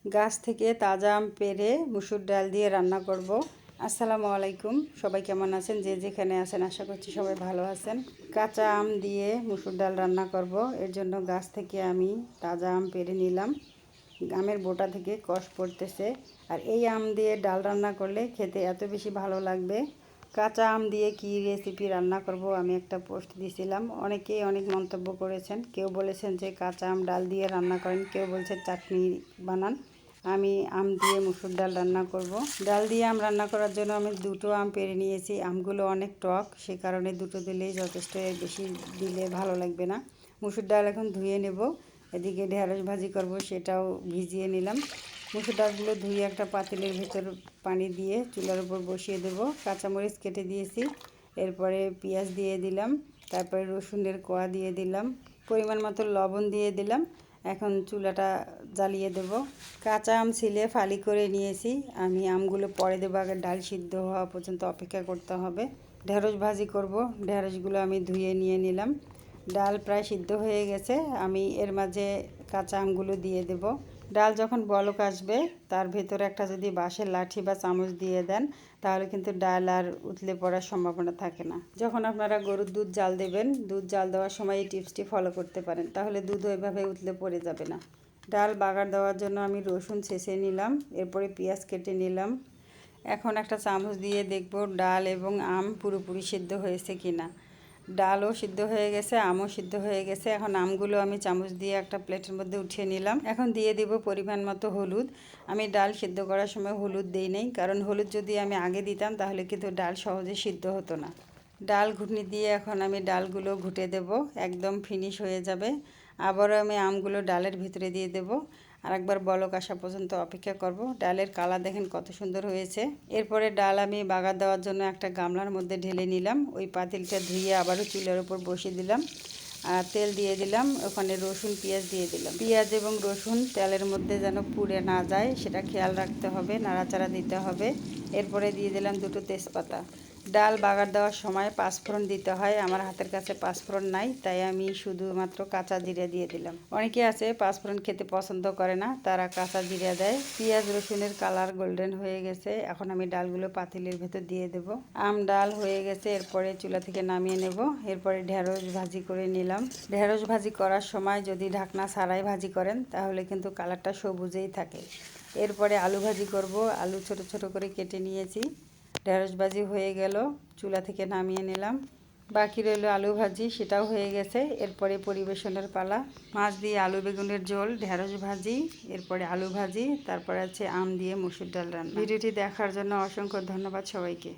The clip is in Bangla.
গাছ থেকে তাজা আম পেড়ে মুসুর ডাল দিয়ে রান্না করব। আসসালামু আলাইকুম, সবাই কেমন আছেন? যে যেখানে আছেন আশা করছি সবাই ভালো আছেন। কাঁচা আম দিয়ে মুসুর ডাল রান্না করব। এর জন্য গাছ থেকে আমি তাজা আম পেড়ে নিলাম। আমের বোটা থেকে কষ পড়তেছে। আর এই আম দিয়ে ডাল রান্না করলে খেতে এত বেশি ভালো লাগবে। কাঁচা আম দিয়ে কি রেসিপি রান্না করব আমি একটা পোস্ট দিয়েছিলাম। অনেকেই অনেক মন্তব্য করেছেন। কেউ বলেছেন যে কাঁচা আম ডাল দিয়ে রান্না করেন, কেউ বলছে চাটনি বানান। আমি আম দিয়ে মুসুর ডাল রান্না করব। ডাল দিয়ে আম রান্না করার জন্য আমি দুটো আম পেড়ে নিয়েছি। আমগুলো অনেক টক, সে কারণে দুটো দিলেই যথেষ্ট, এর বেশি দিলে ভালো লাগবে না। মুসুর ডাল এখন ধুয়ে নেব। এদিকে ঢেঁড়স ভাজি করব, সেটাও ভিজিয়ে নিলাম। মুসুর ডালগুলো ধুয়ে একটা পাতিলের ভেতর পানি দিয়ে চুলার উপর বসিয়ে দেব। কাঁচামরিচ কেটে দিয়েছি, এরপরে পেঁয়াজ দিয়ে দিলাম, তারপরে রসুনের কোয়া দিয়ে দিলাম, পরিমাণ মতো লবণ দিয়ে দিলাম। এখন চুলাটা জ্বালিয়ে দেব। কাঁচা আম ছিলে ফালি করে নিয়েছি। আমি আমগুলো পরে দেবো, আগে ডাল সিদ্ধ হওয়া পর্যন্ত অপেক্ষা করতে হবে। ঢেঁড়স ভাজি করব, ঢেঁড়সগুলো আমি ধুয়ে নিয়ে নিলাম। ডাল প্রায় সিদ্ধ হয়ে গেছে, আমি এর মাঝে কাঁচা আমগুলো দিয়ে দেব। ডাল যখন বলক আসবে, তার ভেতরে একটা যদি বাঁশের লাঠি বা চামচ দিয়ে দেন, তাহলে কিন্তু ডাল আর উতলে পড়ার সম্ভাবনা থাকে না। যখন আপনারা গরুর দুধ জাল দেবেন, দুধ জাল দেওয়ার সময় এই টিপসটি ফলো করতে পারেন, তাহলে দুধ ওইভাবে উতলে পড়ে যাবে না। ডাল বাগার দেওয়ার জন্য আমি রসুন ছেঁচে নিলাম, এরপরে পেঁয়াজ কেটে নিলাম। এখন একটা চামচ দিয়ে দেখব ডাল এবং আম পুরোপুরি সিদ্ধ হয়েছে কিনা। ডালও সিদ্ধ হয়ে গেছে, আমও সিদ্ধ হয়ে গেছে। এখন আমগুলো আমি চামচ দিয়ে একটা প্লেটের মধ্যে উঠিয়ে নিলাম। এখন দিয়ে দেব পরিমাণ মতো হলুদ। আমি ডাল সিদ্ধ করার সময় হলুদ দিই নাই, কারণ হলুদ যদি আমি আগে দিতাম তাহলে কিন্তু ডাল সহজে সিদ্ধ হতো না। ডাল ঘুটনি দিয়ে এখন আমি ডালগুলো ঘুটে দেব, একদম ফিনিশ হয়ে যাবে। আবারও আমি আমগুলো ডালের ভিতরে দিয়ে দেব, আর একবার বলক আসা পর্যন্ত অপেক্ষা করব। ডালের কালার দেখেন কত সুন্দর হয়েছে। এরপরে ডাল আমি বাগার দেওয়ার জন্য একটা গামলার মধ্যে ঢেলে নিলাম। ওই পাতিলটা ধুয়ে আবারও চুলার উপর বসিয়ে দিলাম, আর তেল দিয়ে দিলাম। ওখানে রসুন পেঁয়াজ দিয়ে দিলাম। পেঁয়াজ এবং রসুন তেলের মধ্যে যেন পুড়ে না যায় সেটা খেয়াল রাখতে হবে, নাড়াচাড়া দিতে হবে। এরপরে দিয়ে দিলাম দুটো তেজপাতা। ডাল বাগার দেওয়ার সময় পাঁচফোড়ন দিতে হয়, আমার হাতের কাছে পাঁচফোড়ন নাই, তাই আমি শুধুমাত্র কাঁচা জিরে দিয়ে দিলাম। অনেকে আছে পাঁচফোড়ন খেতে পছন্দ করে না, তারা কাঁচা জিরে দেয়। পেঁয়াজ রসুনের কালার গোল্ডেন হয়ে গেছে, এখন আমি ডালগুলো পাতিলের ভেতর দিয়ে দেব। আম ডাল হয়ে গেছে, এরপরে চুলা থেকে নামিয়ে নেব। এরপরে ঢেঁড়স ভাজি করে নিলাম। ঢেঁড়স ভাজি করার সময় যদি ঢাকনা ছাড়াই ভাজি করেন, তাহলে কিন্তু কালারটা সবুজেই থাকে। এরপরে আলু ভাজি করব, আলু ছোট ছোট করে কেটে নিয়েছি। ঢেঁড়স ভাজি হয়ে গেল, চুলা থেকে নামিয়ে নিলাম। বাকি রইল আলু ভাজি, সেটাও হয়ে গেছে। এরপরে পরিবেশনের পালা। মাছ দিয়ে আলু বেগুনের ঝোল, ঢেঁড়স ভাজি, এরপরে আলু ভাজি, তারপরে আছে আম দিয়ে মুসুর ডাল রান্না। ভিডিওটি দেখার জন্য অসংখ্য ধন্যবাদ সবাইকে।